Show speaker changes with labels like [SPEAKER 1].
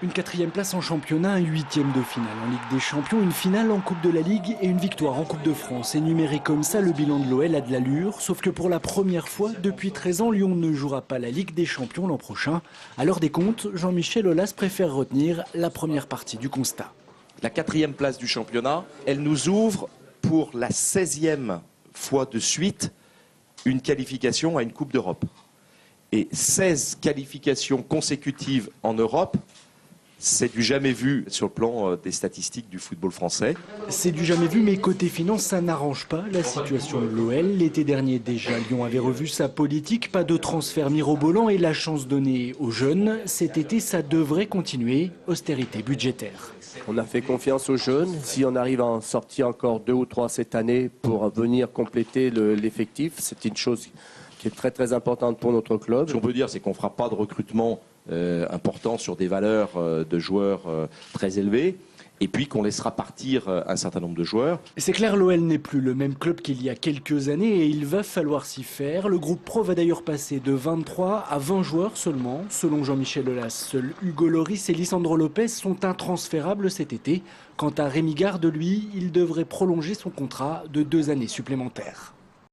[SPEAKER 1] Une 4e place en championnat, un 8e de finale en Ligue des Champions, une finale en Coupe de la Ligue et une victoire en Coupe de France. Énuméré comme ça, le bilan de l'OL a de l'allure, sauf que pour la première fois depuis 13 ans, Lyon ne jouera pas la Ligue des Champions l'an prochain. À l'heure des comptes, Jean-Michel Aulas préfère retenir la première partie du constat.
[SPEAKER 2] La 4e place du championnat, elle nous ouvre pour la 16e fois de suite une qualification à une Coupe d'Europe. Et 16 qualifications consécutives en Europe, c'est du jamais vu sur le plan des statistiques du football français.
[SPEAKER 1] C'est du jamais vu, mais côté finance, ça n'arrange pas la situation de l'OL. L'été dernier déjà, Lyon avait revu sa politique, pas de transfert mirobolant et la chance donnée aux jeunes. Cet été, ça devrait continuer, austérité budgétaire.
[SPEAKER 3] On a fait confiance aux jeunes. Si on arrive à en sortir encore 2 ou 3 cette année pour venir compléter l'effectif, c'est une chose qui est très très importante pour notre club.
[SPEAKER 2] Ce qu'on peut dire, c'est qu'on ne fera pas de recrutement important sur des valeurs de joueurs très élevées, et puis qu'on laissera partir un certain nombre de joueurs.
[SPEAKER 1] C'est clair, l'OL n'est plus le même club qu'il y a quelques années et il va falloir s'y faire. Le groupe pro va d'ailleurs passer de 23 à 20 joueurs seulement. Selon Jean-Michel Aulas, seuls Hugo Lloris et Lisandro Lopez sont intransférables cet été. Quant à Rémi Garde, lui, il devrait prolonger son contrat de 2 années supplémentaires.